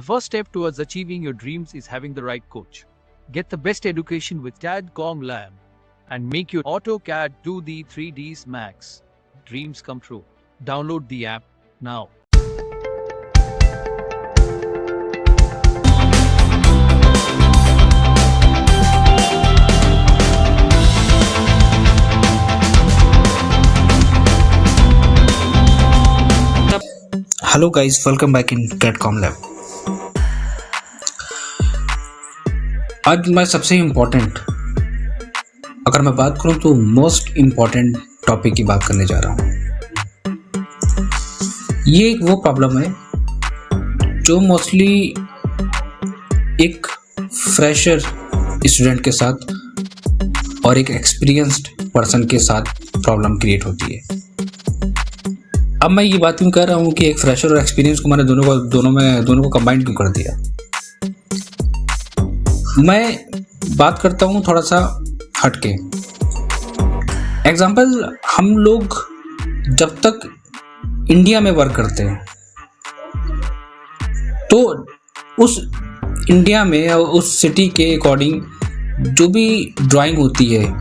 The first step towards achieving your dreams is having the right coach. Get the best education with TADCOM Lab and make your AutoCAD 2D 3Ds Max dreams come true. Download the app now. Hello guys, welcome back in TADCOM Lab. आज मैं सबसे important, अगर मैं बात करूं तो most important topic की बात करने जा रहा हूं। ये एक वो प्रॉब्लम है जो मोस्टली एक फ्रेशर स्टूडेंट के साथ और एक एक्सपीरियंस्ड पर्सन के साथ प्रॉब्लम क्रिएट होती है। अब मैं ये बात क्यों कह रहा हूँ कि एक फ्रेशर और एक्सपीरियंस को मैंने दोनों को कंबाइन क्यों कर दिया। मैं बात करता हूँ थोड़ा सा हटके। एग्जाम्पल, हम लोग जब तक इंडिया में वर्क करते हैं तो उस इंडिया में या उस सिटी के अकॉर्डिंग जो भी ड्राइंग होती है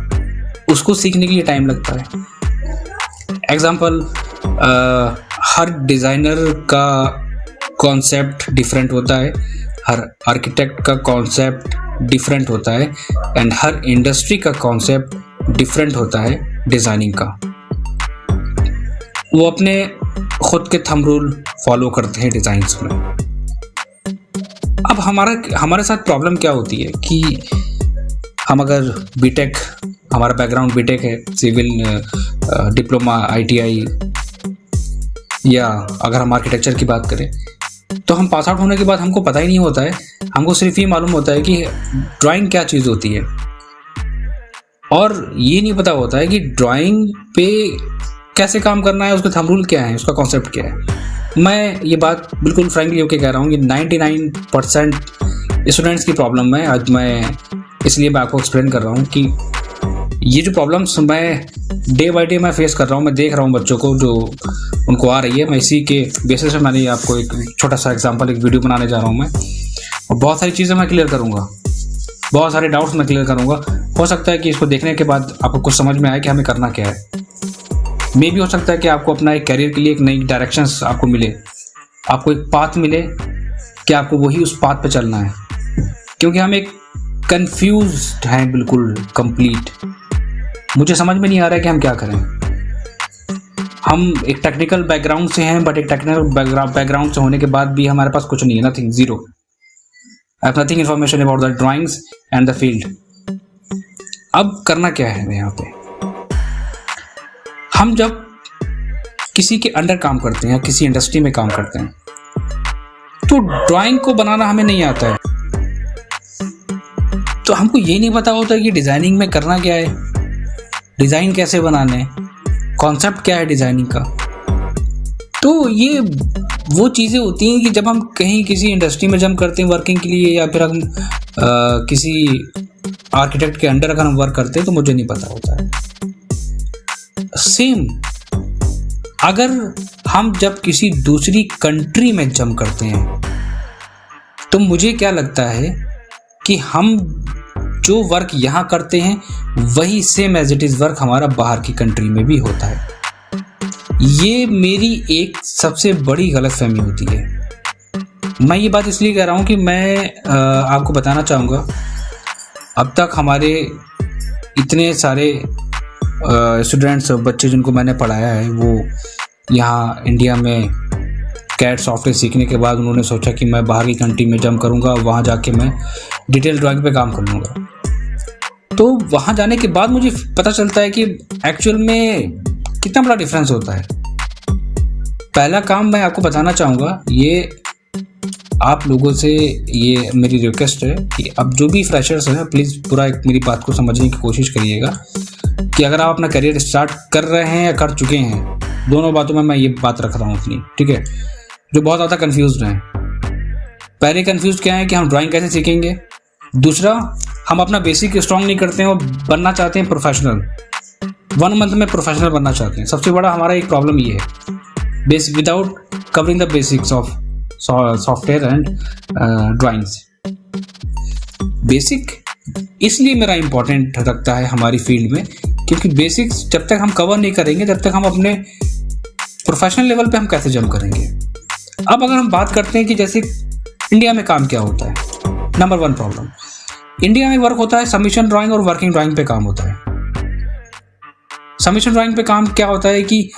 उसको सीखने के लिए टाइम लगता है। एग्जाम्पल, हर डिज़ाइनर का कॉन्सेप्ट डिफरेंट होता है, हर आर्किटेक्ट का कॉन्सेप्ट डिफरेंट होता है एंड हर इंडस्ट्री का कॉन्सेप्ट डिफरेंट होता है डिज़ाइनिंग का। वो अपने खुद के थंब रूल फॉलो करते हैं डिज़ाइंस में। अब हमारे साथ प्रॉब्लम क्या होती है कि हम अगर बीटेक, हमारा बैकग्राउंड बीटेक है, सिविल डिप्लोमा ITI, या अगर हम आर्किटेक्चर की बात करें तो हम पास आउट होने के बाद हमको पता ही नहीं होता है, हमको सिर्फ ये मालूम होता है कि ड्राइंग क्या चीज़ होती है और ये नहीं पता होता है कि ड्राइंग पे कैसे काम करना है, उसके थंब रूल क्या है, उसका कॉन्सेप्ट क्या है। मैं ये बात बिल्कुल फ्रैंकली होकर कह रहा हूँ कि 99% स्टूडेंट्स की प्रॉब्लम है। आज मैं इसलिए मैं आपको एक्सप्लेन कर रहा हूँ कि ये जो प्रॉब्लम्स मैं डे बाय डे मैं फेस कर रहा हूँ, मैं देख रहा हूँ बच्चों को जो उनको आ रही है, मैं इसी के बेसिस पे मैंने आपको एक छोटा सा एग्जांपल, एक वीडियो बनाने जा रहा हूँ मैं, और बहुत सारी चीज़ें मैं क्लियर करूँगा, बहुत सारे डाउट्स मैं क्लियर करूँगा। हो सकता है कि इसको देखने के बाद आपको कुछ समझ में आए कि हमें करना क्या है। मे भी हो सकता है कि आपको अपना एक करियर के लिए एक नई डायरेक्शंस आपको मिले, आपको एक पाथ मिले कि आपको वही उस पाथ पे चलना है, क्योंकि हम एक कंफ्यूज्ड हैं बिल्कुल कंप्लीट। मुझे समझ में नहीं आ रहा है कि हम क्या करें। हम एक टेक्निकल बैकग्राउंड से हैं, बट एक टेक्निकल बैकग्राउंड से होने के बाद भी हमारे पास कुछ नहीं है, nothing, zero. I have nothing information about the drawings and the field. अब करना क्या है यहाँ पे? हम जब किसी के अंडर काम करते हैं या किसी इंडस्ट्री में काम करते हैं तो ड्राइंग को बनाना हमें नहीं आता है, तो हमको ये नहीं पता होता कि डिज़ाइनिंग में करना क्या है, डिज़ाइन कैसे बनाने, कॉन्सेप्ट क्या है डिज़ाइनिंग का। तो ये वो चीज़ें होती हैं कि जब हम कहीं किसी इंडस्ट्री में जम करते हैं वर्किंग के लिए, या फिर हम किसी आर्किटेक्ट के अंडर अगर हम वर्क करते हैं तो मुझे नहीं पता होता है। सेम अगर हम जब किसी दूसरी कंट्री में जम करते हैं तो मुझे क्या लगता है कि हम जो वर्क यहाँ करते हैं वही same as it is work हमारा बाहर की कंट्री में भी होता है। ये मेरी एक सबसे बड़ी गलतफहमी होती है। मैं ये बात इसलिए कह रहा हूँ कि मैं आपको बताना चाहूँगा, अब तक हमारे इतने सारे स्टूडेंट्स, बच्चे जिनको मैंने पढ़ाया है, वो यहाँ इंडिया में कैड सॉफ्टवेयर सीखने के बाद उन्होंने सोचा कि मैं बाहर की कंट्री में जम करूँगा, वहाँ जाके मैं डिटेल ड्राइंग पे काम कर लूँगा। तो वहाँ जाने के बाद मुझे पता चलता है कि एक्चुअल में कितना बड़ा डिफरेंस होता है। पहला काम मैं आपको बताना चाहूँगा, ये आप लोगों से ये मेरी रिक्वेस्ट है कि अब जो भी फ्रेशर्स हैं प्लीज़ पूरा एक मेरी बात को समझने की कोशिश करिएगा कि अगर आप अपना करियर स्टार्ट कर रहे हैं या कर चुके हैं, दोनों बातों में मैं ये बात रख रहा हूँ अपनी, ठीक है, जो बहुत ज़्यादा कन्फ्यूज़ हैं। पहले कन्फ्यूज़ क्या है कि हम ड्राइंग कैसे सीखेंगे, दूसरा हम अपना बेसिक स्ट्रॉन्ग नहीं करते हैं और बनना चाहते हैं प्रोफेशनल, 1 मंथ में प्रोफेशनल बनना चाहते हैं। सबसे बड़ा हमारा एक प्रॉब्लम ये है, without covering the basics of software and drawings. Basic इसलिए मेरा इम्पोर्टेंट रखता है हमारी फील्ड में, क्योंकि बेसिक्स जब तक हम कवर नहीं करेंगे तब तक हम अपने प्रोफेशनल लेवल पे हम कैसे जंप करेंगे। अब अगर हम बात करते हैं कि जैसे इंडिया में काम क्या होता है, नंबर 1 प्रॉब्लम, इंडिया में वर्क होता है सबमिशन ड्राइंग और वर्किंग ड्राइंग पे काम होता है। सबमिशन ड्राइंग पे काम क्या होता है कि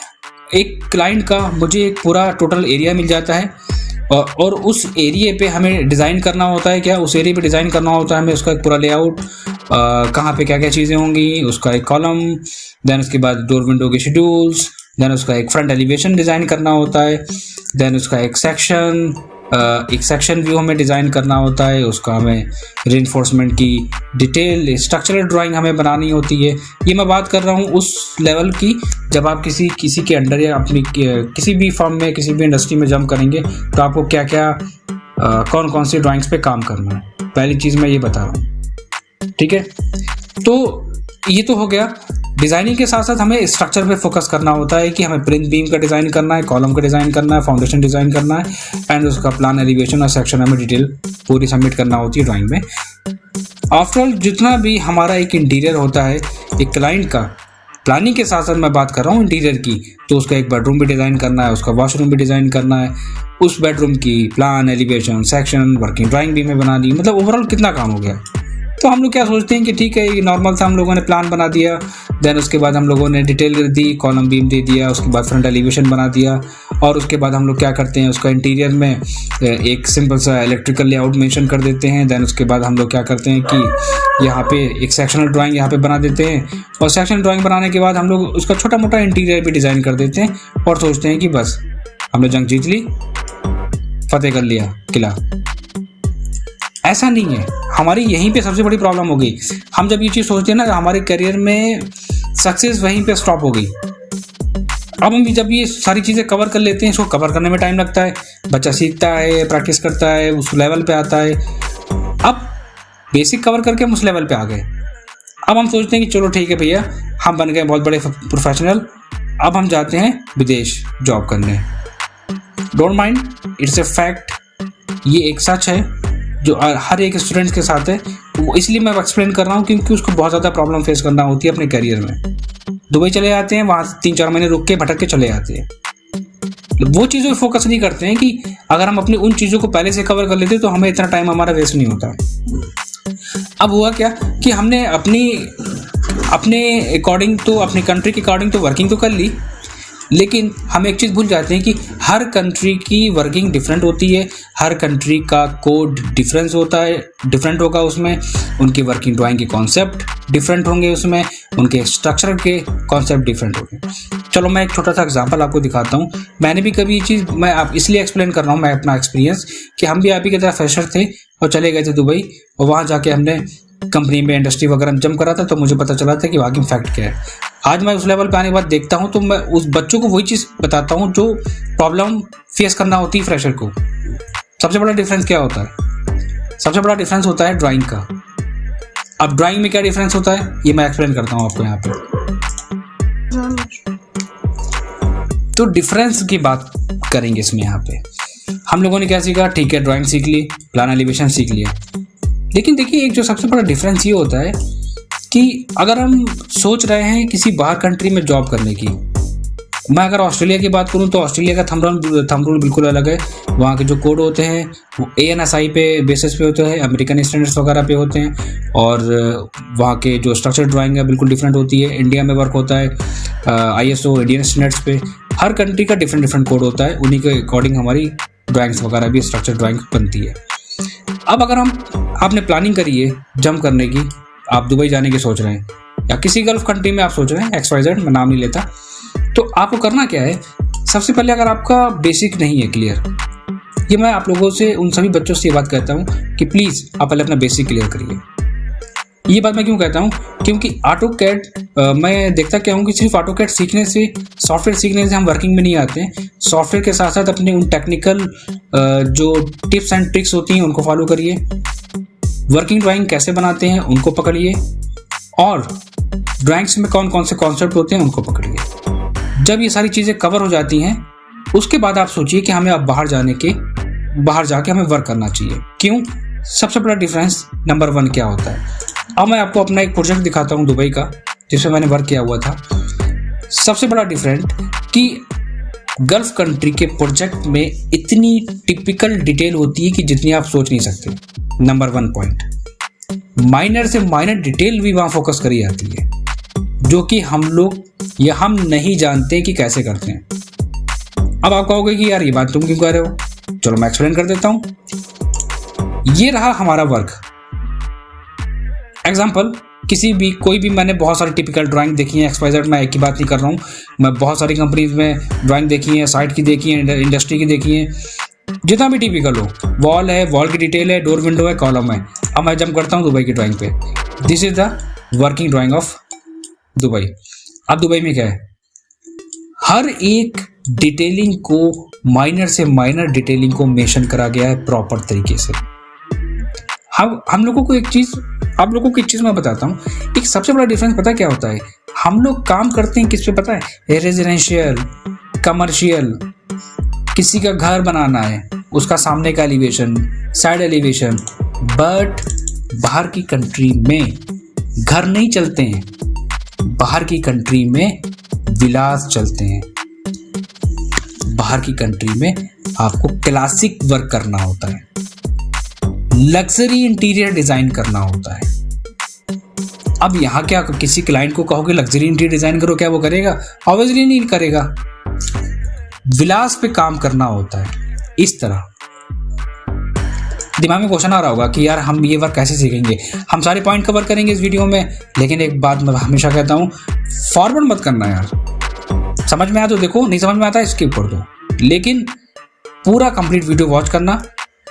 एक क्लाइंट का मुझे एक पूरा टोटल एरिया मिल जाता है और उस एरिया पे हमें डिज़ाइन करना होता है। क्या उस एरिया पे डिज़ाइन करना होता है हमें, उसका एक पूरा लेआउट, कहाँ पे क्या क्या चीज़ें होंगी, उसका एक कॉलम, देन उसके बाद डोर विंडो के शेड्यूल्स, देन उसका एक फ्रंट एलिवेशन डिज़ाइन करना होता है, देन उसका एक सेक्शन व्यू हमें डिज़ाइन करना होता है, उसका हमें रीइंफोर्समेंट की डिटेल स्ट्रक्चरल ड्राइंग हमें बनानी होती है। ये मैं बात कर रहा हूँ उस लेवल की जब आप किसी के अंडर या अपनी किसी भी फर्म में किसी भी इंडस्ट्री में जंप करेंगे तो आपको क्या क्या कौन कौन सी ड्राइंग्स पे काम करना है। पहली चीज़ मैं ये बता रहा हूँ, ठीक है। तो ये तो हो गया। डिज़ाइनिंग के साथ साथ हमें स्ट्रक्चर पे फोकस करना होता है कि हमें प्लिंथ बीम का डिज़ाइन करना है, कॉलम का डिज़ाइन करना है, फाउंडेशन डिज़ाइन करना है एंड उसका प्लान, एलिवेशन और सेक्शन हमें डिटेल पूरी सबमिट करना होती है ड्राइंग में। आफ्टरऑल जितना भी हमारा एक इंटीरियर होता है एक क्लाइंट का, प्लानिंग के साथ साथ मैं बात कर रहा हूँ इंटीरियर की, तो उसका एक बेडरूम भी डिज़ाइन करना है, उसका वॉशरूम भी डिज़ाइन करना है, उस बेडरूम की plan, elevation, section, working drawing भी हमें बनानी है। मतलब ओवरऑल कितना काम हो गया। तो हम लोग क्या सोचते हैं कि ठीक है, ये नॉर्मल था, हम लोगों ने प्लान बना दिया, देन उसके बाद हम लोगों ने डिटेल कर दी, कॉलम बीम दे दिया, उसके बाद फ्रंट एलिवेशन बना दिया और उसके बाद हम लोग क्या करते हैं उसका इंटीरियर में एक सिंपल सा इलेक्ट्रिकल लेआउट मेंशन कर देते हैं। देन उसके बाद हम लोग क्या करते हैं कि यहाँ पे एक सेक्शनल ड्राइंग यहाँ पे बना देते हैं और सेक्शनल ड्राइंग बनाने के बाद हम लोग उसका छोटा मोटा इंटीरियर भी डिज़ाइन कर देते हैं और सोचते हैं कि बस हमने जंग जीत ली, फतेह कर लिया किला। ऐसा नहीं है। हमारी यहीं पे सबसे बड़ी प्रॉब्लम हो गई। हम जब ये चीज़ सोचते हैं ना हमारे करियर में सक्सेस वहीं पे स्टॉप हो गई। अब हम जब ये सारी चीज़ें कवर कर लेते हैं, इसको कवर करने में टाइम लगता है, बच्चा सीखता है, प्रैक्टिस करता है, उस लेवल पे आता है। अब बेसिक कवर करके हम उस लेवल पे आ गए। अब हम सोचते हैं कि चलो ठीक है भैया, हम बन गए बहुत बड़े प्रोफेशनल, अब हम जाते हैं विदेश जॉब करने। Don't mind, it's a fact. ये एक सच है जो हर एक स्टूडेंट के साथ है। वो इसलिए मैं एक्सप्लेन कर रहा हूँ क्योंकि उसको बहुत ज़्यादा प्रॉब्लम फेस करना होती है अपने करियर में। दुबई चले जाते हैं, वहाँ 3-4 महीने रुक के भटक के चले जाते हैं। वो चीज़ों पर फोकस नहीं करते हैं कि अगर हम अपनी उन चीज़ों को पहले से कवर कर लेते तो हमें इतना टाइम हमारा वेस्ट नहीं होता। अब हुआ क्या कि हमने अपने अकॉर्डिंग तो अपनी कंट्री के अकॉर्डिंग तो वर्किंग तो कर ली, लेकिन हम एक चीज़ भूल जाते हैं कि हर कंट्री की वर्किंग डिफरेंट होती है, हर कंट्री का कोड डिफरेंस होता है, डिफरेंट होगा उसमें, उनकी वर्किंग ड्राइंग के कॉन्सेप्ट डिफरेंट होंगे, उसमें उनके स्ट्रक्चर के कॉन्सेप्ट डिफरेंट होंगे। चलो मैं एक छोटा सा एग्जांपल आपको दिखाता हूँ। मैंने भी कभी ये चीज़ मैं आप इसलिए एक्सप्लेन कर रहा हूँ, मैं अपना एक्सपीरियंस, कि हम भी आप ही की तरह फ्रेशर थे और चले गए थे दुबई और वहाँ जाके हमने कंपनी में इंडस्ट्री वगैरह में जंप करा था, तो मुझे पता चला था कि वाकई फैक्ट क्या है। आज मैं उस लेवल पे आने के बाद देखता हूँ तो मैं उस बच्चों को वही चीज़ बताता हूँ जो प्रॉब्लम फेस करना होती है फ्रेशर को। सबसे बड़ा डिफरेंस क्या होता है? सबसे बड़ा डिफरेंस होता है ड्राइंग का। अब ड्राइंग में क्या डिफरेंस होता है ये मैं एक्सप्लेन करता हूँ आपको यहाँ पे। तो डिफरेंस की बात करेंगे इसमें। यहाँ पे हम लोगों ने क्या सीखा? ठीक है, ड्राइंग सीख ली, प्लान एलिवेशन सीख लिया, लेकिन देखिए एक जो सबसे बड़ा डिफरेंस ये होता है कि अगर हम सोच रहे हैं किसी बाहर कंट्री में जॉब करने की, मैं अगर ऑस्ट्रेलिया की बात करूं तो ऑस्ट्रेलिया का थंब रूल बिल्कुल अलग है। वहाँ के जो कोड होते हैं वो ANSI पे बेसिस पे होते हैं, अमेरिकन स्टैंडर्ड्स वगैरह पे होते हैं, और वहाँ के जो स्ट्रक्चर ड्राइंग है बिल्कुल डिफरेंट होती है। इंडिया में वर्क होता है ISO इंडियन स्टैंडर्ड्स पे। हर कंट्री का डिफरेंट कोड होता है, उन्हीं के अकॉर्डिंग हमारी ड्राइंग्स वगैरह भी स्ट्रक्चर ड्राइंग बनती है। अब अगर आपने प्लानिंग करी है जंप करने की, आप दुबई जाने की सोच रहे हैं या किसी गल्फ कंट्री में आप सोच रहे हैं, XYZ, मैं नाम नहीं लेता, तो आपको करना क्या है? सबसे पहले अगर आपका बेसिक नहीं है क्लियर, ये मैं आप लोगों से, उन सभी बच्चों से ये बात कहता हूँ कि प्लीज़ आप पहले अपना बेसिक क्लियर करिए। ये बात मैं क्यों कहता हूँ? क्योंकि AutoCAD मैं देखता क्या हूँ कि सिर्फ AutoCAD सीखने से, सॉफ्टवेयर सीखने से हम वर्किंग में नहीं आते हैं। सॉफ्टवेयर के साथ साथ अपने उन टेक्निकल जो टिप्स एंड ट्रिक्स होती हैं उनको फॉलो करिए, वर्किंग ड्राइंग कैसे बनाते हैं उनको पकड़िए, और ड्राइंग्स में कौन कौन से कॉन्सेप्ट होते हैं उनको पकड़िए। जब ये सारी चीज़ें कवर हो जाती हैं उसके बाद आप सोचिए कि हमें अब बाहर जाने के बाहर जाके हमें वर्क करना चाहिए। क्यों? सबसे बड़ा डिफरेंस नंबर 1 क्या होता है। अब मैं आपको अपना एक प्रोजेक्ट दिखाता हूँ दुबई का, जिसमें मैंने वर्क किया हुआ था। सबसे बड़ा डिफरेंट कि गल्फ कंट्री के प्रोजेक्ट में इतनी टिपिकल डिटेल होती है कि जितनी आप सोच नहीं सकते। नंबर 1 पॉइंट, माइनर से माइनर डिटेल भी वहाँ फोकस करी जाती है, जो कि हम लोग या हम नहीं जानते कि कैसे करते हैं। अब आप कहोगे कि यार ये बात तुम क्यों कह रहे हो, चलो मैं एक्सप्लेन कर देता हूँ। ये रहा हमारा वर्क। एग्जाम्पल, कोई भी मैंने बहुत सारी टिपिकल ड्राइंग देखी है, XYZ, मैं एक ही बात नहीं कर रहा हूँ, मैं बहुत सारी कंपनीज में ड्राइंग देखी है, साइट की देखी है, इंडस्ट्री की देखी है, जितना भी टिपिकल हो। वॉल है, वॉल की डिटेल है, डोर विंडो है, कॉलम है। अब मैं जंप करता हूँ दुबई की ड्राइंग पे। This is the working drying of Dubai. अब दुबई में क्या है, हर एक डिटेलिंग को, माइनर से माइनर डिटेलिंग को मेंशन करा गया है प्रॉपर तरीके से। हम लोगों को एक चीज, आप लोगों को एक चीज मैं बताता हूँ। एक सबसे बड़ा डिफरेंस पता क्या होता है, हम लोग काम करते हैं किस पे पता है, रेजिडेंशियल, कमर्शियल। किसी का घर बनाना है, उसका सामने का एलिवेशन, साइड एलिवेशन। बट बाहर की कंट्री में घर नहीं चलते हैं, बाहर की कंट्री में विलास चलते हैं। बाहर की कंट्री में आपको क्लासिक वर्क करना होता है, लग्जरी इंटीरियर डिजाइन करना होता है। अब यहाँ क्या किसी क्लाइंट को कहोगे लग्जरी इंटीरियर डिजाइन करो, क्या वो करेगा? ऑब्वियसली नहीं करेगा। विलास पे काम करना होता है। इस तरह दिमाग में क्वेश्चन आ रहा होगा कि यार हम ये वर्क कैसे सीखेंगे। हम सारे पॉइंट कवर करेंगे इस वीडियो में, लेकिन एक बात मैं हमेशा कहता हूँ, फॉरवर्ड मत करना यार। समझ में आया तो देखो, नहीं समझ में आता है स्किप कर दो, लेकिन पूरा कंप्लीट वीडियो वॉच करना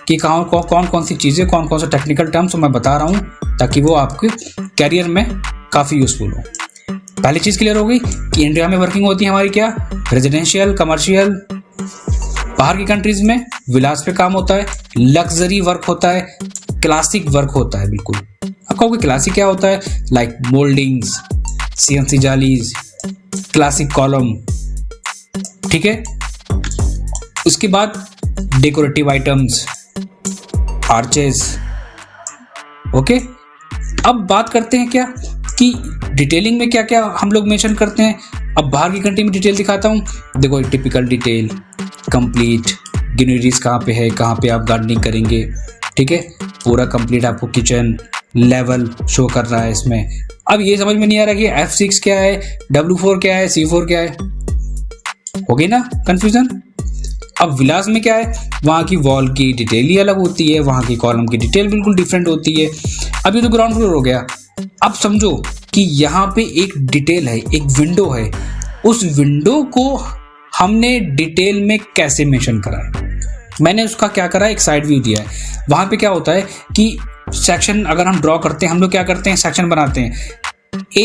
कि कौन कौन सी चीज़ें, कौन कौन से टेक्निकल टर्म्स मैं बता रहा हूँ, ताकि वो आपके कैरियर में काफ़ी यूजफुल हो। पहली चीज़ क्लियर हो गई कि इंडिया में वर्किंग होती है हमारी क्या, रेजिडेंशियल, कमर्शियल। बाहर की कंट्रीज में विलास पे काम होता है, लग्जरी वर्क होता है, क्लासिक वर्क होता है। बिल्कुल अब कहोगे क्लासिक क्या होता है, लाइक मोल्डिंग्स, CNC जालीज, क्लासिक कॉलम, ठीक है। उसके बाद डेकोरेटिव आइटम्स, आर्चेस, ओके। अब बात करते हैं क्या कि डिटेलिंग में क्या क्या हम लोग मेंशन करते हैं। अब बाहर की कंट्री में डिटेल दिखाता हूँ, देखो टिपिकल डिटेल, कंप्लीट ग्रीनरीज कहाँ पे है, कहाँ पे आप गार्डनिंग करेंगे, ठीक है। पूरा कंप्लीट आपको किचन लेवल शो कर रहा है इसमें। अब ये समझ में नहीं आ रहा कि F6 क्या है, W4 क्या है, C4 क्या है, हो गई ना कंफ्यूजन। अब विलास में क्या है, वहाँ की वॉल की डिटेल ही अलग होती है, वहाँ की कॉलम की डिटेल बिल्कुल डिफरेंट होती है। अब ये तो ग्राउंड फ्लोर हो गया। अब समझो कि यहाँ पे एक डिटेल है, एक विंडो है, उस विंडो को हमने डिटेल में कैसे मेंशन करा है। मैंने उसका क्या करा है, एक साइड व्यू दिया है। वहाँ पे क्या होता है कि सेक्शन अगर हम ड्रॉ करते हैं, हम लोग क्या करते हैं, सेक्शन बनाते हैं, A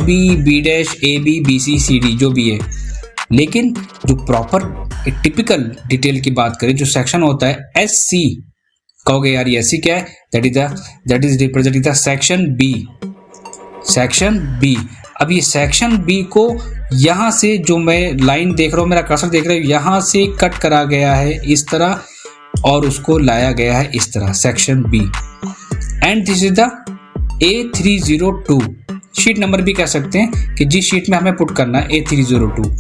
B B A B B C C D जो भी है। लेकिन जो प्रॉपर एक टिपिकल डिटेल की बात करें, जो सेक्शन होता है SC, कहोगे यार ये SC क्या है, that is representing the section B। Section B। अब ये सेक्शन B को यहाँ से जो मैं लाइन देख रहा हूँ, मेरा कर्सर देख रहे हो, यहाँ से कट करा गया है इस तरह और उसको लाया गया है इस तरह, section B। And this is the A302 sheet number भी कह सकते हैं कि जिस शीट में हमें पुट करना है A302।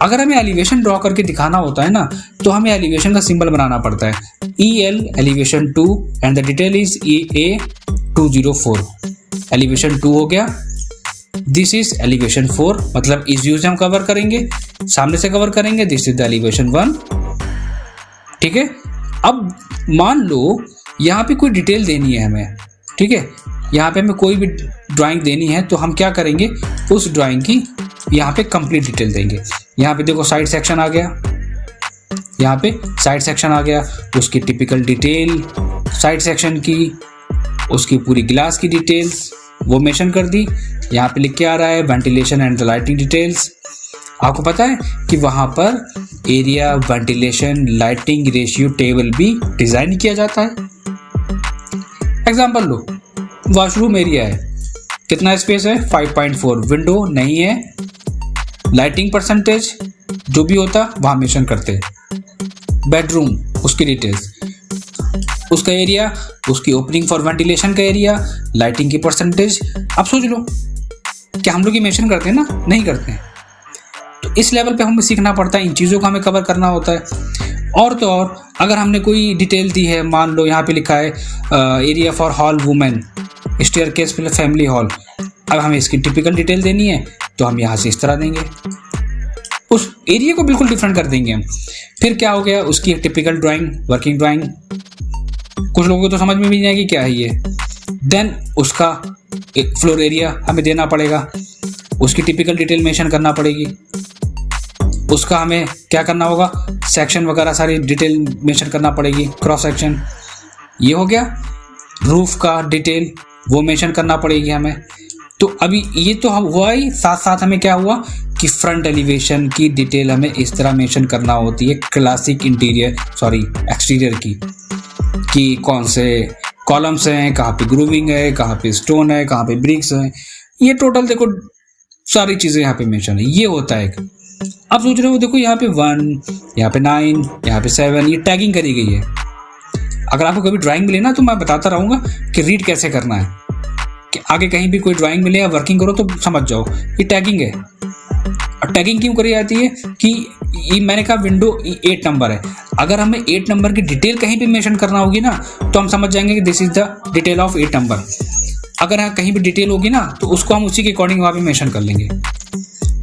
अगर हमें एलिवेशन ड्रॉ करके दिखाना होता है ना, तो हमें एलिवेशन का सिंबल बनाना पड़ता है, EL elevation 2 and the detail is A204। Elevation 2 हो गया, दिस इज एलिवेशन 4, मतलब इस व्यू से हम कवर करेंगे, सामने से कवर करेंगे, दिस इज द एलिवेशन 1, ठीक है। अब मान लो यहाँ पे कोई डिटेल देनी है हमें, ठीक है, यहाँ पे हमें कोई भी ड्राइंग देनी है, तो हम क्या करेंगे, उस ड्राइंग की यहाँ पे कंप्लीट डिटेल देंगे। यहाँ पे देखो साइड सेक्शन आ गया, यहाँ पे साइड सेक्शन आ गया, उसकी टिपिकल डिटेल साइड सेक्शन की, उसकी पूरी ग्लास की डिटेल्स वो मेंशन कर दी। यहाँ पे लिख के आ रहा है ventilation and the lighting details. आपको पता है कि वहाँ पर area, ventilation, lighting ratio table भी डिजाइन किया जाता है। एग्जाम्पल लो, वॉशरूम एरिया है, कितना स्पेस है, 5.4, विंडो नहीं है, लाइटिंग परसेंटेज जो भी होता वहाँ मेंशन करते हैं। बेडरूम उसकी डिटेल्स, उसका एरिया, उसकी ओपनिंग फॉर वेंटिलेशन का एरिया, लाइटिंग की परसेंटेज। आप सोच लो, क्या हम लोग ये मेंशन करते हैं ना? नहीं करते हैं। तो इस लेवल पे हमें सीखना पड़ता है, इन चीज़ों को हमें कवर करना होता है। और तो और अगर हमने कोई डिटेल दी है, मान लो यहाँ पे लिखा है area for hall women, staircase plus family hall, अब हमें इसकी टिपिकल डिटेल देनी है तो हम यहाँ से इस तरह देंगे, उस एरिया को बिल्कुल डिफरेंट कर देंगे हम। फिर क्या हो गया, उसकी एक टिपिकल ड्राइंग, वर्किंग ड्राइंग, कुछ लोगों को तो समझ में भी नहीं आएगी क्या है ये। देन उसका एक फ्लोर एरिया हमें देना पड़ेगा, उसकी टिपिकल डिटेल मेंशन करना पड़ेगी, उसका हमें क्या करना होगा, सेक्शन वगैरह सारी डिटेल मेंशन करना पड़ेगी, क्रॉस सेक्शन। ये हो गया। रूफ का डिटेल वो मेंशन करना पड़ेगी हमें। तो अभी ये तो हम हुआ ही, साथ साथ हमें क्या हुआ कि फ्रंट एलिवेशन की डिटेल हमें इस तरह मेंशन करना होती है, क्लासिक एक्सटीरियर की, कि कौन से कॉलम्स हैं, कहाँ पे ग्रूविंग है, कहाँ पे स्टोन है, कहाँ पे ब्रिक्स है, ये टोटल देखो सारी चीज़ें यहाँ पे मेंशन है। ये होता है। अब सोच रहे हो, देखो यहाँ पे 1, यहाँ पे 9, यहाँ पे 7, ये टैगिंग करी गई है। अगर आपको कभी ड्राइंग मिले ना तो मैं बताता रहूँगा कि रीड कैसे करना है, कि आगे कहीं भी कोई ड्राइंग मिले या वर्किंग करो तो समझ जाओ ये टैगिंग है। और टैगिंग क्यों करी जाती है कि ये मैंने कहा विंडो 8 नंबर है, अगर हमें 8 नंबर की डिटेल कहीं भी मेंशन करना होगी ना तो हम समझ जाएंगे कि this is the detail of 8 number. अगर कहीं भी डिटेल होगी ना तो उसको हम उसी के अकॉर्डिंग वहाँ पे मेंशन कर लेंगे।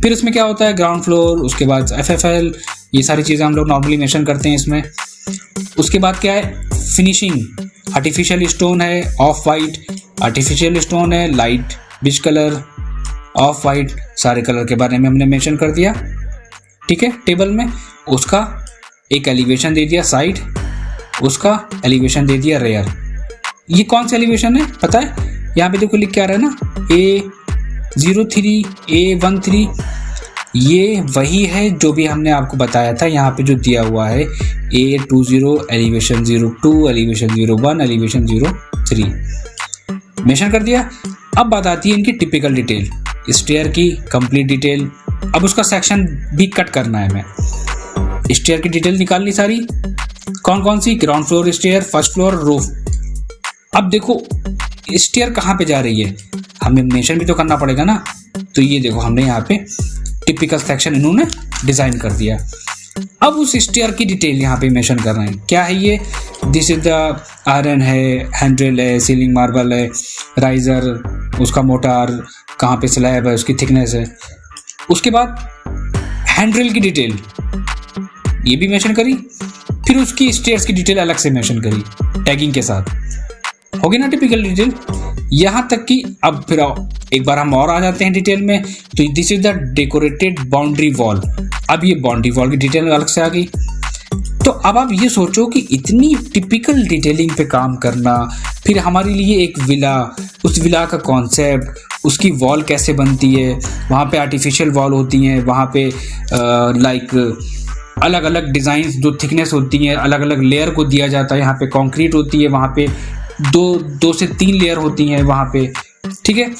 फिर इसमें क्या होता है, ग्राउंड फ्लोर, उसके बाद FFL, ये सारी चीज़ें हम लोग नॉर्मली मेंशन करते हैं इसमें। उसके बाद क्या है, फिनिशिंग, आर्टिफिशियल स्टोन है, ऑफ वाइट, आर्टिफिशियल स्टोन है, light beech colour, off white, सारे कलर के बारे में हमने मेंशन कर दिया। ठीक है, टेबल में उसका एक एलिवेशन दे दिया साइड, उसका एलिवेशन दे दिया रेयर। ये कौन सा एलिवेशन है पता है, यहाँ पे देखो लिख के आ रहा है ना, A03, A13, ये वही है जो भी हमने आपको बताया था। यहाँ पे जो दिया हुआ है A20, elevation 02, elevation 01, elevation 03 mention कर दिया। अब बात आती है इनकी टिपिकल डिटेल, स्टेयर की कंप्लीट डिटेल। अब उसका सेक्शन भी कट करना है हमें। स्टेयर की डिटेल निकालनी सारी, कौन कौन सी, ground floor stair, first floor, roof. अब देखो स्टेयर कहाँ पे जा रही है, हमें मेंशन भी तो करना पड़ेगा ना। तो ये देखो हमने यहाँ पे टिपिकल सेक्शन इन्होंने डिजाइन कर दिया। अब उस स्टेयर की डिटेल यहाँ पे मेंशन कर रहे हैं, क्या है ये, दिस इज द आयरन है, हैंडरेल है, सीलिंग मार्बल है, राइजर, उसका मोटार, कहाँ पे स्लैब है, उसकी थिकनेस है। उसके बाद हैंडरेल की डिटेल ये भी मेंशन करी, फिर उसकी स्टेयर्स की डिटेल अलग से मेंशन करी टैगिंग के साथ। होगी ना टिपिकल डिटेल। यहाँ तक कि अब फिर एक बार हम और आ जाते हैं डिटेल में, तो this is the decorated boundary wall. अब ये बाउंड्री वॉल की डिटेल अलग से आ गई। तो अब आप ये सोचो कि इतनी टिपिकल डिटेलिंग पे काम करना, फिर हमारे लिए एक विला, उस विला का कॉन्सेप्ट, उसकी वॉल कैसे बनती है, वहाँ पे आर्टिफिशियल वॉल होती हैं, वहाँ पे लाइक अलग अलग डिज़ाइन जो थिकनेस होती हैं, अलग अलग लेयर को दिया जाता है। यहाँ पे कंक्रीट होती है, वहाँ पे दो से 3 लेयर होती हैं वहाँ पे। ठीक है,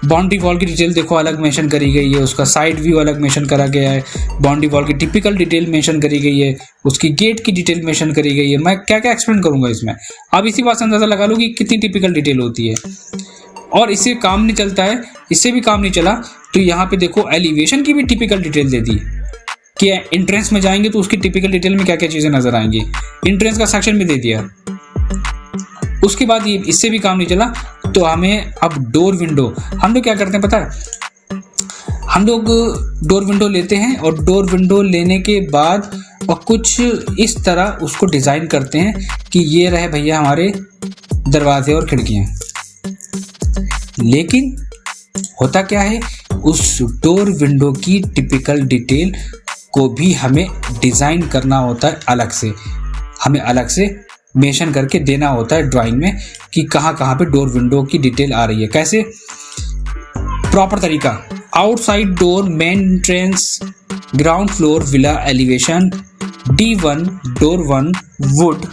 बाउंड्री वॉल की डिटेल देखो अलग मेंशन करी गई है, उसका साइड व्यू अलग मेंशन करा गया है, बाउंड्री वॉल की टिपिकल डिटेल मेंशन करी गई है, उसकी गेट की डिटेल मेंशन करी गई है। मैं क्या क्या एक्सप्लेन करूँगा इसमें, आप इसी बात से अंदाज़ा लगा लो कि कितनी टिपिकल डिटेल होती है। और इससे काम नहीं चलता है, इससे भी काम नहीं चला तो यहाँ पे देखो एलिवेशन की भी टिपिकल डिटेल दे दी कि एंट्रेंस में जाएंगे तो उसकी टिपिकल डिटेल में क्या क्या चीज़ें नजर आएंगी, एंट्रेंस का सेक्शन भी दे दिया। उसके बाद ये इससे भी काम नहीं चला तो हमें अब डोर विंडो, हम लोग क्या करते हैं पता है, हम लोग डोर विंडो लेते हैं और डोर विंडो लेने के बाद और कुछ इस तरह उसको डिज़ाइन करते हैं कि ये रहे भैया हमारे दरवाजे और खिड़कियाँ। लेकिन होता क्या है, उस डोर विंडो की टिपिकल डिटेल को भी हमें डिज़ाइन करना होता है अलग से, हमें अलग से मेंशन करके देना होता है ड्राइंग में कि कहाँ कहाँ पे डोर विंडो की डिटेल आ रही है। कैसे, प्रॉपर तरीका, outside door main entrance, ground floor villa elevation, D1 door 1 would.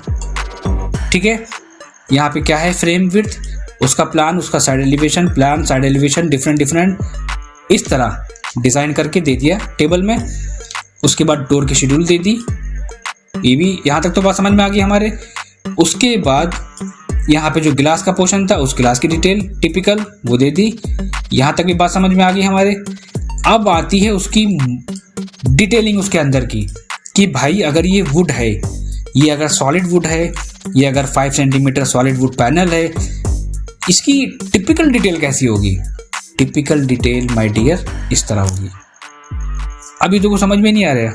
ठीक है, यहाँ पे क्या है, फ्रेम विड्थ, उसका प्लान, उसका side elevation, plan, side elevation, different इस तरह डिज़ाइन करके दे दिया टेबल में। उसके बाद डोर की शेड्यूल दे दी, ये भी यहाँ तक तो बात समझ में आ गई हमारे। उसके बाद यहाँ पे जो गिलास का पोर्शन था उस गिलास की डिटेल टिपिकल वो दे दी, यहाँ तक भी बात समझ में आ गई हमारे। अब आती है उसकी डिटेलिंग उसके अंदर की, कि भाई अगर ये वुड है, ये अगर सॉलिड वुड है, ये अगर 5 सेंटीमीटर सॉलिड वुड पैनल है, इसकी टिपिकल डिटेल कैसी होगी। टिपिकल डिटेल माय डियर इस तरह होगी। अभी तो को समझ में नहीं आ रहा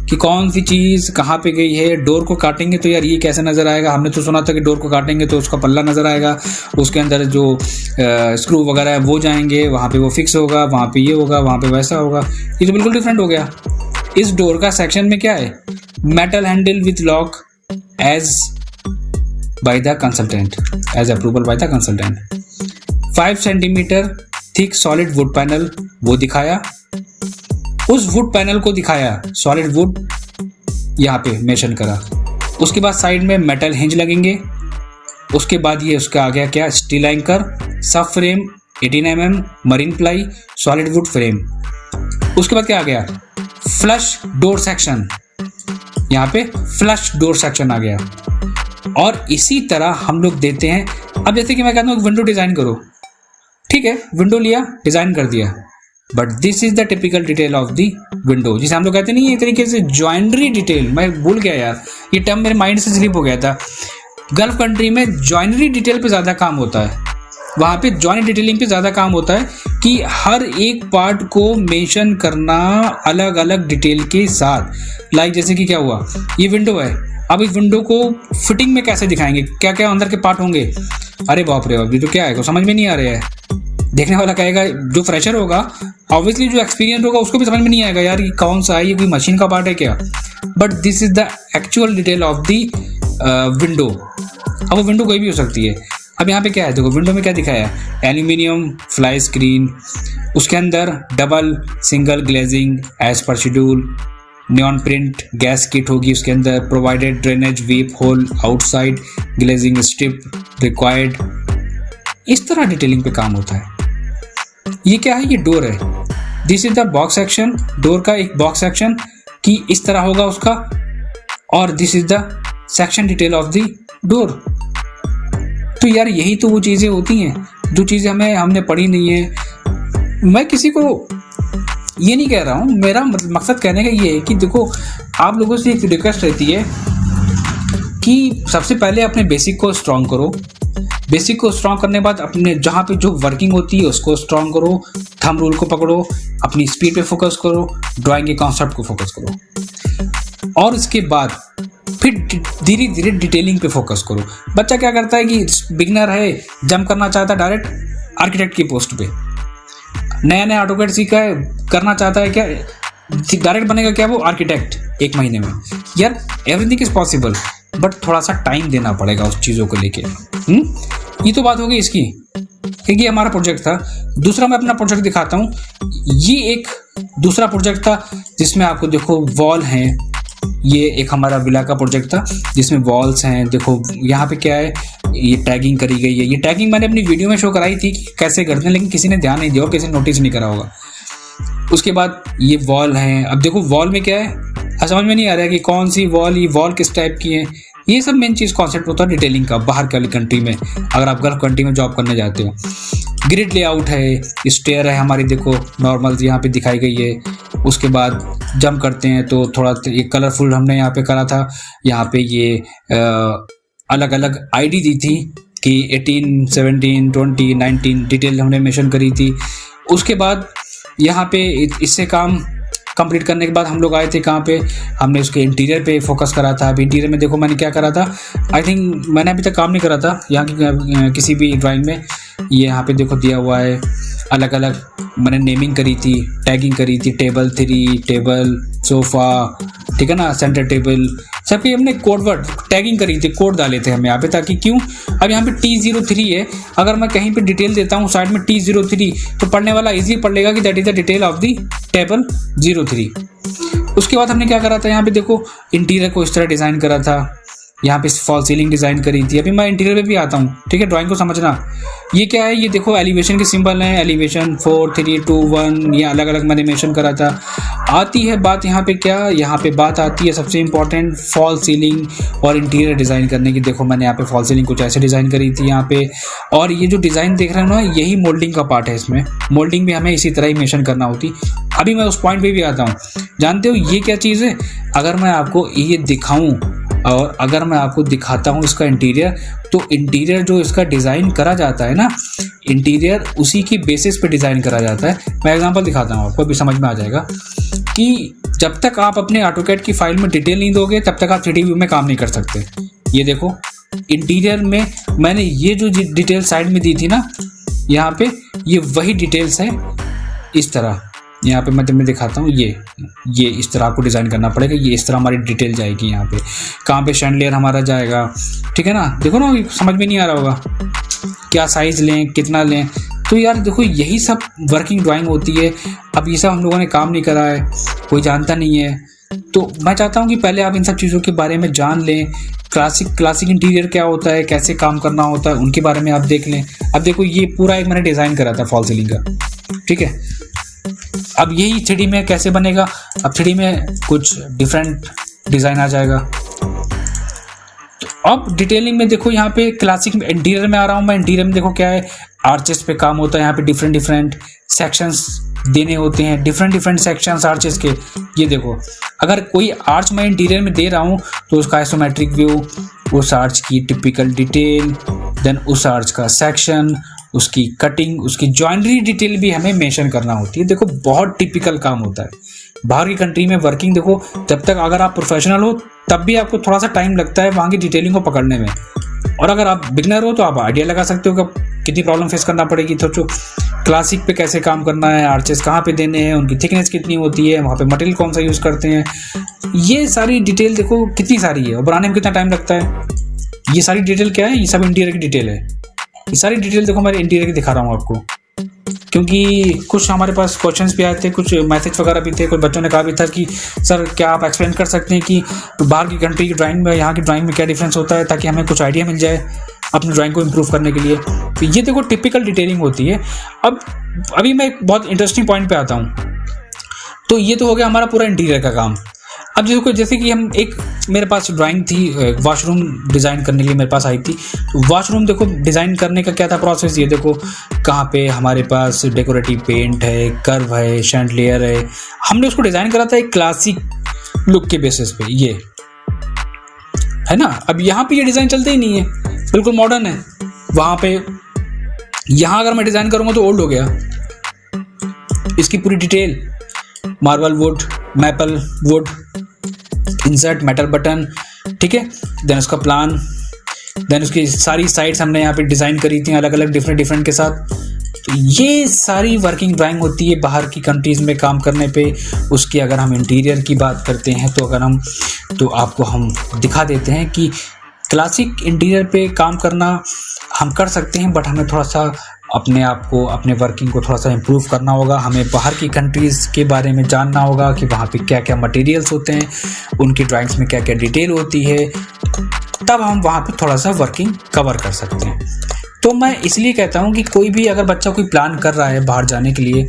कि कौन सी चीज़ कहाँ पे गई है। डोर को काटेंगे तो यार ये कैसे नज़र आएगा, हमने तो सुना था कि डोर को काटेंगे तो उसका पल्ला नज़र आएगा, उसके अंदर जो स्क्रू वगैरह है वो जाएंगे, वहाँ पे वो फिक्स होगा, वहाँ पे ये होगा, वहाँ पे वैसा होगा। ये तो बिल्कुल डिफरेंट हो गया। इस डोर का सेक्शन में क्या है, metal handle with lock as by the consultant, as approval by the consultant. 5 centimetre thick solid wood panel वो दिखाया, उस वुड पैनल को दिखाया, सॉलिड वुड यहाँ पे मेंशन करा। उसके बाद साइड में मेटल हिंज लगेंगे। उसके बाद ये उसका आ गया क्या, स्टील एंकर, सब frame 18 mm marine ply solid wood frame. उसके बाद क्या आ गया, फ्लश डोर सेक्शन, यहाँ पे फ्लश डोर सेक्शन आ गया। और इसी तरह हम लोग देते हैं। अब जैसे कि मैं कहता हूँ विंडो डिजाइन करो, ठीक है, विंडो लिया डिजाइन कर दिया, but this is the typical detail of the window, जिसे हम लोग कहते नहीं, एक तरीके से जॉइनरी डिटेल। मैं भूल गया यार, ये टर्म मेरे माइंड से स्लिप हो गया था। गल्फ कंट्री में जॉइनरी डिटेल पे ज़्यादा काम होता है, वहाँ पे जॉइनरी डिटेलिंग पे ज़्यादा काम होता है कि हर एक पार्ट को मेंशन करना अलग अलग डिटेल के साथ। लाइक जैसे कि क्या हुआ, ये विंडो है, अब इस विंडो को फिटिंग में कैसे दिखाएंगे, क्या क्या अंदर के पार्ट होंगे। अरे बाप रे बाप, ये तो क्या है, समझ में नहीं आ रहा है। देखने वाला कहेगा, जो फ्रेशर होगा ऑब्वियसली, जो एक्सपीरियंस होगा उसको भी समझ में नहीं आएगा यार ये कौन सा है, ये कोई मशीन का पार्ट है क्या। But this is the actual detail of the window. अब वो विंडो कोई भी हो सकती है। अब यहाँ पे क्या है, देखो विंडो में क्या दिखाया है, एल्यूमिनियम फ्लाई स्क्रीन, उसके अंदर डबल सिंगल ग्लेजिंग एज पर schedule, neoprene gasket होगी उसके अंदर, provided drainage weep hole outside, glazing strip required. इस तरह डिटेलिंग पे काम होता है। ये क्या है, ये डोर है, this is the box section, door का एक बॉक्स सेक्शन कि इस तरह होगा उसका, और this is the section detail of the door. तो यार यही तो वो चीज़ें होती हैं जो चीज़ें हमने पढ़ी नहीं है। मैं किसी को ये नहीं कह रहा हूँ, मेरा मकसद कहने का ये है कि देखो, आप लोगों से एक रिक्वेस्ट रहती है कि सबसे पहले अपने बेसिक को स्ट्रॉन्ग करो। बेसिक को स्ट्रॉन्ग करने के बाद अपने जहाँ पे जो वर्किंग होती है उसको स्ट्रॉन्ग करो, थंब रूल को पकड़ो, अपनी स्पीड पे फोकस करो, ड्राइंग के कॉन्सेप्ट को फोकस करो, और इसके बाद फिर धीरे धीरे डिटेलिंग पे फोकस करो। बच्चा क्या करता है कि बिगनर है, जंप करना चाहता है डायरेक्ट आर्किटेक्ट की पोस्ट पे, नया नया ऑटोकैड सीखा है, करना चाहता है क्या, डायरेक्ट बनेगा क्या वो आर्किटेक्ट 1 महीने में। यार एवरीथिंग इज पॉसिबल, बट थोड़ा सा टाइम देना पड़ेगा उस चीज़ों को लेके। ये तो बात हो गई इसकी, क्योंकि हमारा प्रोजेक्ट था। दूसरा मैं अपना प्रोजेक्ट दिखाता हूँ। ये एक दूसरा प्रोजेक्ट था जिसमें आपको देखो वॉल हैं, ये एक हमारा विला का प्रोजेक्ट था जिसमें वॉल्स हैं। देखो यहाँ पे क्या है, ये टैगिंग करी गई है। ये टैगिंग मैंने अपनी वीडियो में शो कराई थी कि कैसे करते हैं, लेकिन किसी ने ध्यान नहीं दिया और किसी ने नोटिस नहीं करा होगा। उसके बाद ये वॉल हैं। अब देखो वॉल में क्या है, समझ में नहीं आ रहा है कि कौन सी वॉल, ये वॉल किस टाइप की है। ये सब मेन चीज़ कॉन्सेप्ट होता है डिटेलिंग का बाहर वाली कंट्री में, अगर आप गल्फ कंट्री में जॉब करने जाते हो। ग्रिड लेआउट है, स्टेयर है हमारी, देखो नॉर्मल यहाँ पे दिखाई गई है। उसके बाद जंप करते हैं तो थोड़ा ये कलरफुल हमने यहाँ पे करा था। यहाँ पे ये अलग अलग आईडी दी थी कि 18, 17, 20, 19 डिटेल हमने मेंशन करी थी। उसके बाद यहाँ पे इससे काम कंप्लीट करने के बाद हम लोग आए थे कहाँ पे, हमने उसके इंटीरियर पे फोकस करा था। अभी इंटीरियर में देखो मैंने क्या करा था, आई थिंक मैंने अभी तक काम नहीं करा था यहाँ की किसी भी ड्राइंग में। ये यहाँ पे देखो दिया हुआ है, अलग अलग मैंने नेमिंग करी थी, टैगिंग करी थी, टेबल 3, टेबल सोफ़ा, ठीक है ना, सेंटर टेबल, सबकी हमने कोड वर्ड टैगिंग करी थी, कोड डाले थे हम यहाँ पे, ताकि क्यों, अब यहाँ पे T03 है, अगर मैं कहीं पे डिटेल देता हूँ साइड में T03 तो पढ़ने वाला इजी पढ़ लेगा कि that is the detail of the table 03। उसके बाद हमने क्या करा था, यहाँ पे देखो इंटीरियर को इस तरह डिज़ाइन करा था, यहाँ पे फॉल सीलिंग डिज़ाइन करी थी। अभी मैं इंटीरियर पे भी आता हूँ, ठीक है, ड्राइंग को समझना। ये क्या है, ये देखो एलिवेशन के सिंबल हैं, एलिवेशन 4, 3, 2, 1, ये अलग अलग मैंने मेंशन करा था। आती है बात यहाँ पे क्या, यहाँ पे बात आती है सबसे इम्पोर्टेंट फॉल सीलिंग और इंटीरियर डिज़ाइन करने की। देखो मैंने यहाँ पे फॉल सीलिंग कुछ ऐसे डिज़ाइन करी थी यहाँ पे, और ये जो डिज़ाइन देख रहे हो ना यही मोल्डिंग का पार्ट है। इसमें मोल्डिंग भी हमें इसी तरह ही मेंशन करना होती। अभी मैं उस पॉइंट पे भी आता हूँ। जानते हो ये क्या चीज़ है? अगर मैं आपको ये दिखाऊँ और अगर मैं आपको दिखाता हूँ इसका इंटीरियर, तो इंटीरियर जो इसका डिज़ाइन करा जाता है ना, इंटीरियर उसी की बेसिस पे डिज़ाइन करा जाता है। मैं एग्जांपल दिखाता हूँ आपको, अभी समझ में आ जाएगा कि जब तक आप अपने ऑटोकैड की फाइल में डिटेल नहीं दोगे तब तक आप 3D व्यू में काम नहीं कर सकते। ये देखो इंटीरियर में मैंने ये जो डिटेल साइड में दी थी ना यहाँ पे, ये वही डिटेल्स है। इस तरह यहाँ पे मैं तुम्हें दिखाता हूँ, ये इस तरह आपको डिज़ाइन करना पड़ेगा। ये इस तरह हमारी डिटेल जाएगी यहाँ पे, कहाँ पे शैंडलियर हमारा जाएगा, ठीक है ना। देखो ना समझ में नहीं आ रहा होगा क्या साइज़ लें, कितना लें। तो यार देखो यही सब वर्किंग ड्राइंग होती है। अब ये सब हम लोगों ने काम नहीं करा है, कोई जानता नहीं है। तो मैं चाहता हूँ कि पहले आप इन सब चीज़ों के बारे में जान लें। क्लासिक इंटीरियर क्या होता है, कैसे काम करना होता है, उनके बारे में आप देख लें। अब देखो ये पूरा एक मैंने डिज़ाइन करा था फॉल सीलिंग का, ठीक है। अब यही 3D में कैसे बनेगा? अब 3D में कुछ डिफरेंट डिज़ाइन आ जाएगा। तो अब डिटेलिंग में देखो यहाँ पे क्लासिक इंटीरियर में आ रहा हूँ मैं। इंटीरियर में देखो क्या है, आर्चेस पे काम होता है। यहाँ पे डिफरेंट सेक्शंस देने होते हैं, डिफरेंट सेक्शंस आर्चेस के। ये देखो अगर कोई आर्च मैं इंटीरियर में दे रहा हूँ तो उसका आइसोमेट्रिक व्यू, उस आर्च की टिपिकल डिटेल, देन उस आर्च का सेक्शन, उसकी कटिंग, उसकी जॉइनरी डिटेल भी हमें मेंशन करना होती है। देखो बहुत टिपिकल काम होता है। बाहर की कंट्री में वर्किंग देखो, जब तक अगर आप प्रोफेशनल हो तब भी आपको थोड़ा सा टाइम लगता है वहाँ की डिटेलिंग को पकड़ने में। और अगर आप बिगनर हो तो आप आइडिया लगा सकते हो कि कितनी प्रॉब्लम फेस करना पड़ेगी। तो जो क्लासिक पे कैसे काम करना है, आर्चेस कहाँ पे देने हैं, उनकी थिकनेस कितनी होती है, वहाँ पे मटेरियल कौन सा यूज़ करते हैं, ये सारी डिटेल देखो कितनी सारी है और बनाने में कितना टाइम लगता है। ये सारी डिटेल क्या है? ये सब इंटीरियर की डिटेल है। ये सारी डिटेल देखो मैं इंटीरियर की दिखा रहा हूँ आपको, क्योंकि कुछ हमारे पास क्वेश्चंस भी आए थे, कुछ मैसेज वगैरह भी थे। कुछ बच्चों ने कहा भी था कि सर क्या आप एक्सप्लेन कर सकते हैं कि बाहर की कंट्री की ड्राइंग में यहाँ की ड्राइंग में क्या डिफरेंस होता है, ताकि हमें कुछ आइडिया मिल जाए अपनी ड्राइंग को इम्प्रूव करने के लिए। तो ये देखो टिपिकल डिटेलिंग होती है। अब अभी मैं एक बहुत इंटरेस्टिंग पॉइंट पे आता हूँ। तो ये तो हो गया हमारा पूरा इंटीरियर का काम। अब जैसे कि हम एक मेरे पास ड्राइंग थी, वॉशरूम डिज़ाइन करने के लिए मेरे पास आई थी। तो वॉशरूम देखो डिज़ाइन करने का क्या था प्रोसेस, ये देखो कहाँ पे हमारे पास डेकोरेटिव पेंट है, कर्व है, शैंडलियर है। हमने उसको डिज़ाइन करा था एक क्लासिक लुक के बेसिस पे, ये है ना। अब यहाँ पे ये डिज़ाइन चलते ही नहीं है, बिल्कुल मॉडर्न है। वहाँ पे यहाँ अगर मैं डिज़ाइन करूँगा तो ओल्ड हो गया। इसकी पूरी detail, marble would, maple would, insert metal button, ठीक है। देन उसका प्लान, देन उसकी सारी साइड्स हमने यहाँ पे डिज़ाइन करी थी अलग अलग डिफरेंट के साथ। तो ये सारी वर्किंग ड्राइंग होती है बाहर की कंट्रीज़ में काम करने पे। उसकी अगर हम इंटीरियर की बात करते हैं तो आपको हम दिखा देते हैं कि क्लासिक इंटीरियर पे काम करना हम कर सकते हैं, बट हमें थोड़ा सा अपने आप को, अपने वर्किंग को थोड़ा सा इम्प्रूव करना होगा। हमें बाहर की कंट्रीज़ के बारे में जानना होगा कि वहाँ पे क्या क्या मटेरियल्स होते हैं, उनकी ड्राइंग्स में क्या क्या डिटेल होती है, तब हम वहाँ पे थोड़ा सा वर्किंग कवर कर सकते हैं। तो मैं इसलिए कहता हूँ कि कोई भी अगर बच्चा कोई प्लान कर रहा है बाहर जाने के लिए,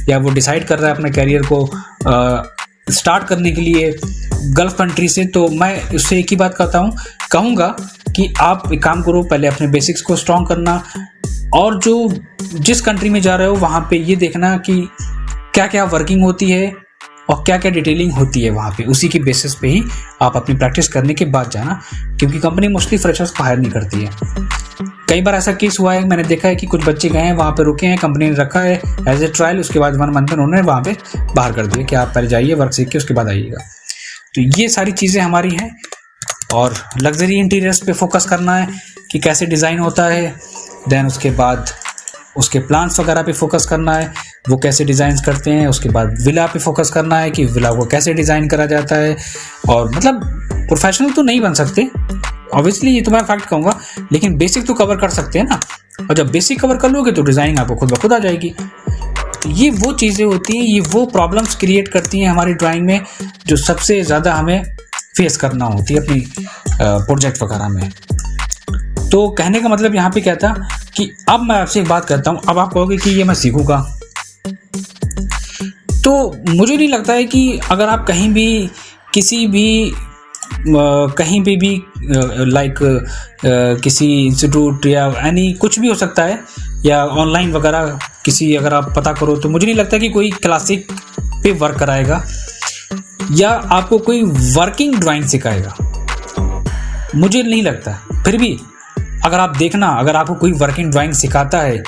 या वो डिसाइड कर रहा है अपने कैरियर को स्टार्ट करने के लिए गल्फ़ कंट्री से, तो मैं उससे एक ही बात कहूँगा कि आप एक काम करो, पहले अपने बेसिक्स को स्ट्रॉन्ग करना, और जिस कंट्री में जा रहे हो वहाँ पे ये देखना कि क्या क्या वर्किंग होती है और क्या क्या डिटेलिंग होती है वहाँ पे। उसी की बेसिस पे ही आप अपनी प्रैक्टिस करने के बाद जाना, क्योंकि कंपनी मोस्टली फ्रेशर्स को हायर नहीं करती है। कई बार ऐसा केस हुआ है, मैंने देखा है कि कुछ बच्चे गए हैं वहाँ पे, रुके हैं, कंपनी ने रखा है एज ए ट्रायल, उसके बाद 1 मंथ में उन्होंने वहाँ पे बाहर कर दिया कि आप पहले जाइए, वर्क सीख के उसके बाद आइएगा। तो ये सारी चीज़ें हमारी हैं। और लग्जरी इंटीरियर्स पे फोकस करना है कि कैसे डिज़ाइन होता है, देन उसके बाद उसके प्लान्स वगैरह पे फोकस करना है, वो कैसे डिज़ाइन करते हैं। उसके बाद विला पे फोकस करना है कि विला को कैसे डिज़ाइन करा जाता है। और मतलब प्रोफेशनल तो नहीं बन सकते ऑब्वियसली, ये तो मैं फैक्ट कहूँगा, लेकिन बेसिक तो कवर कर सकते हैं ना। और जब बेसिक कवर कर लोगे तो डिज़ाइनिंग आपको खुद ब खुद आ जाएगी। तो ये वो चीज़ें होती हैं, ये वो प्रॉब्लम्स क्रिएट करती हैं हमारी ड्राइंग में, जो सबसे ज़्यादा हमें फेस करना होती है अपनी प्रोजेक्ट वगैरह में। तो कहने का मतलब यहाँ पे क्या था कि अब मैं आपसे एक बात करता हूँ। अब आप कहोगे कि ये मैं सीखूँगा, तो मुझे नहीं लगता है कि अगर आप कहीं भी किसी भी कहीं पे भी लाइक किसी इंस्टीट्यूट या एनी कुछ भी हो सकता है, या ऑनलाइन वगैरह किसी अगर आप पता करो, तो मुझे नहीं लगता कि कोई क्लासिक पे वर्क कराएगा या आपको कोई वर्किंग ड्राइंग सिखाएगा, मुझे नहीं लगता। फिर भी अगर आप देखना, अगर आपको कोई वर्किंग ड्राइंग सिखाता है,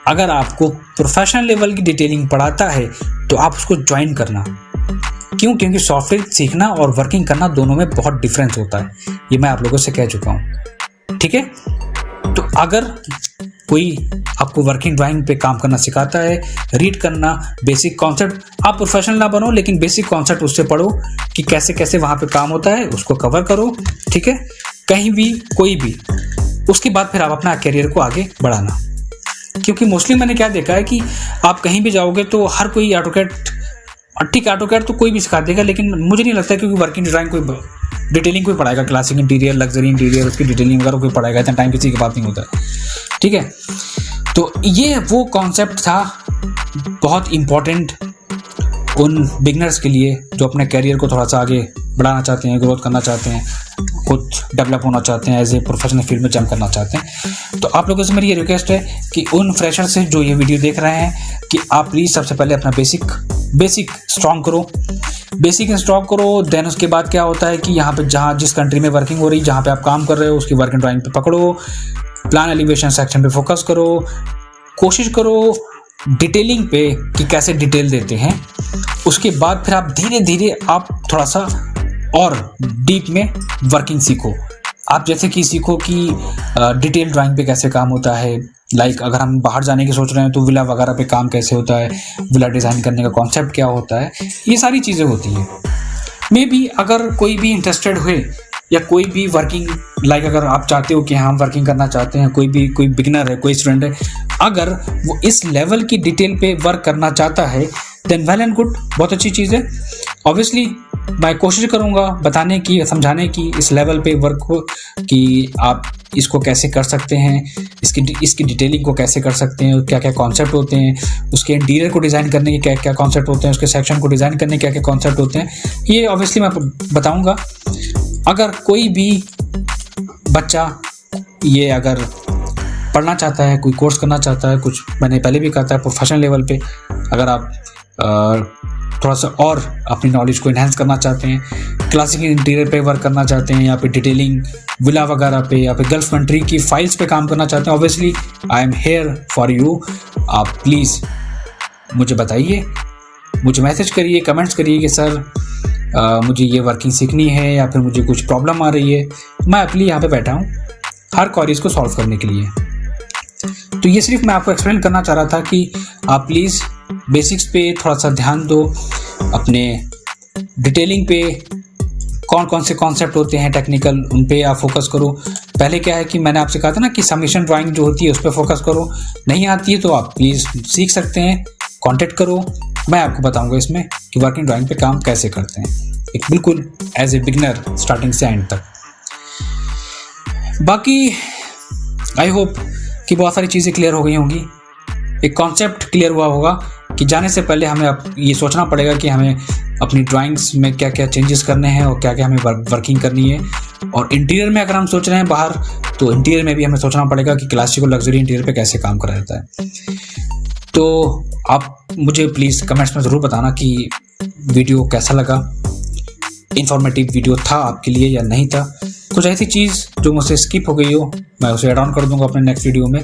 अगर आपको प्रोफेशनल लेवल की डिटेलिंग पढ़ाता है, तो आप उसको ज्वाइन करना। क्यों? क्योंकि सॉफ्टवेयर सीखना और वर्किंग करना दोनों में बहुत डिफरेंस होता है, ये मैं आप लोगों से कह चुका हूँ, ठीक है। तो अगर कोई आपको वर्किंग ड्राइंग पे काम करना सिखाता है, रीड करना, बेसिक कॉन्सेप्ट, आप प्रोफेशनल ना बनो लेकिन बेसिक कॉन्सेप्ट उससे पढ़ो कि कैसे कैसे वहाँ पे काम होता है, उसको कवर करो, ठीक है, कहीं भी कोई भी। उसके बाद फिर आप अपना करियर को आगे बढ़ाना। क्योंकि मोस्टली मैंने क्या देखा है कि आप कहीं भी जाओगे तो हर कोई ऑटोकैड, ठीक है ऑटोकैड तो कोई भी सिखा देगा, लेकिन मुझे नहीं लगता क्योंकि वर्किंग डिज़ाइन कोई डिटेलिंग कोई पढ़ाएगा, क्लासिक इंटीरियर, लग्जरी इंटीरियर, उसकी डिटेलिंग वगैरह कोई पढ़ाएगा, इतना टाइम किसी के पास नहीं होता है, ठीक है। तो ये वो कॉन्सेप्ट था बहुत इम्पॉर्टेंट उन बिगनर्स के लिए जो अपने कैरियर को थोड़ा सा आगे बढ़ाना चाहते हैं, ग्रोथ करना चाहते हैं, खुद डेवलप होना चाहते हैं, एज ए प्रोफेशनल फील्ड में जंप करना चाहते हैं। तो आप लोगों से मेरी ये रिक्वेस्ट है कि उन फ्रेशर से जो ये वीडियो देख रहे हैं कि आप प्लीज़ सबसे पहले अपना बेसिक स्ट्रॉन्ग करो, बेसिक इंस्टॉल करो। देन उसके बाद क्या होता है कि यहाँ पे जहाँ जिस कंट्री में वर्किंग हो रही, जहाँ पे आप काम कर रहे हो, उसकी वर्किंग ड्राइंग पे पकड़ो, प्लान एलिवेशन सेक्शन पे फोकस करो, कोशिश करो डिटेलिंग पे कि कैसे डिटेल देते हैं। उसके बाद फिर आप धीरे धीरे आप थोड़ा सा और डीप में वर्किंग सीखो। आप जैसे कि सीखो कि डिटेल ड्राइंग पे कैसे काम होता है, लाइक अगर हम बाहर जाने की सोच रहे हैं तो विला वगैरह पे काम कैसे होता है, विला डिज़ाइन करने का कॉन्सेप्ट क्या होता है, ये सारी चीज़ें होती हैं। मे बी अगर कोई भी इंटरेस्टेड हुए या कोई भी वर्किंग, लाइक अगर आप चाहते हो कि हम वर्किंग करना चाहते हैं, कोई बिगिनर है, कोई स्टूडेंट है, अगर वो इस लेवल की डिटेल पे वर्क करना चाहता है, देन वेल एंड गुड, बहुत अच्छी चीज़ है। ऑब्वियसली मैं कोशिश करूँगा बताने की, समझाने की इस लेवल पे वर्क को कि आप इसको कैसे कर सकते हैं, इसकी डिटेलिंग को कैसे कर सकते हैं, क्या क्या कॉन्सेप्ट होते हैं, उसके इंटीरियर को डिज़ाइन करने के क्या क्या कॉन्सेप्ट होते हैं, उसके सेक्शन को डिज़ाइन करने के क्या क्या कॉन्सेप्ट होते हैं, ये ऑब्वियसली मैं बताऊँगा। अगर कोई भी बच्चा ये अगर पढ़ना चाहता है, कोई कोर्स करना चाहता है, कुछ मैंने पहले भी कहा था प्रोफेशनल लेवल पे, अगर आप थोड़ा सा और अपनी नॉलेज को इन्हेंस करना चाहते हैं, क्लासिक इंटीरियर पे वर्क करना चाहते हैं, या फिर डिटेलिंग विला वगैरह पे, या फिर गल्फ कंट्री की फाइल्स पे काम करना चाहते हैं, obviously I am here for you. आप प्लीज़ मुझे बताइए, मुझे मैसेज करिए, कमेंट्स करिए कि सर मुझे ये वर्किंग सीखनी है या फिर मुझे कुछ प्रॉब्लम आ रही है। मैं अपने यहाँ पे बैठा हूँ हर क्वेरीज को सॉल्व करने के लिए। तो ये सिर्फ मैं आपको एक्सप्लेन करना चाह रहा था कि आप प्लीज़ बेसिक्स पे थोड़ा सा ध्यान दो, अपने डिटेलिंग पे कौन कौन से कॉन्सेप्ट होते हैं टेक्निकल, उन पे आप फोकस करो। पहले क्या है कि मैंने आपसे कहा था ना कि सबमिशन ड्राइंग जो होती है उस पर फोकस करो। नहीं आती है तो आप प्लीज़ सीख सकते हैं, कांटेक्ट करो, मैं आपको बताऊंगा इसमें कि वर्किंग ड्राइंग पे काम कैसे करते हैं, एक बिल्कुल एज ए बिगनर स्टार्टिंग से एंड तक। बाकी आई होप कि बहुत सारी चीज़ें क्लियर हो गई होंगी, एक कॉन्सेप्ट क्लियर हुआ होगा कि जाने से पहले हमें अब ये सोचना पड़ेगा कि हमें अपनी ड्राइंग्स में क्या क्या चेंजेस करने हैं और क्या क्या हमें वर्किंग करनी है। और इंटीरियर में अगर हम सोच रहे हैं बाहर, तो इंटीरियर में भी हमें सोचना पड़ेगा कि क्लासिक और लग्जरी इंटीरियर पे कैसे काम करा जाता है। तो आप मुझे प्लीज़ कमेंट्स में ज़रूर बताना कि वीडियो कैसा लगा, इन्फॉर्मेटिव वीडियो था आपके लिए या नहीं था। कुछ ऐसी चीज़ जो मुझसे स्किप हो गई हो मैं उसे ऐड ऑन कर दूंगा अपने नेक्स्ट वीडियो में।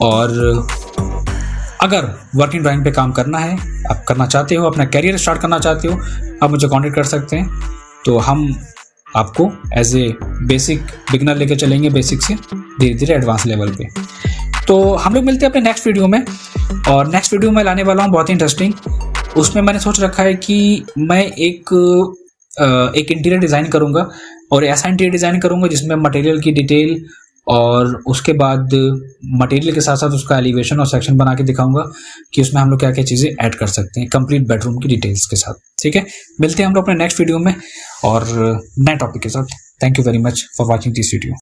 और अगर वर्किंग ड्राइंग पे काम करना है, आप करना चाहते हो, अपना कैरियर स्टार्ट करना चाहते हो, आप मुझे कांटेक्ट कर सकते हैं। तो हम आपको एज ए बेसिक बिगनर लेके चलेंगे, बेसिक से धीरे धीरे एडवांस लेवल पे। तो हम लोग मिलते हैं अपने नेक्स्ट वीडियो में। और नेक्स्ट वीडियो में लाने वाला हूँ बहुत ही इंटरेस्टिंग। उसमें मैंने सोच रखा है कि मैं एक इंटीरियर डिज़ाइन करूँगा, और ऐसा इंटीरियर डिज़ाइन करूँगा जिसमें मटेरियल की डिटेल और उसके बाद मटेरियल के साथ साथ उसका एलिवेशन और सेक्शन बना के दिखाऊंगा कि उसमें हम लोग क्या क्या चीज़ें ऐड कर सकते हैं कंप्लीट बेडरूम की डिटेल्स के साथ। ठीक है, मिलते हैं हम लोग अपने नेक्स्ट वीडियो में और नए टॉपिक के साथ। Thank you very much for watching this video.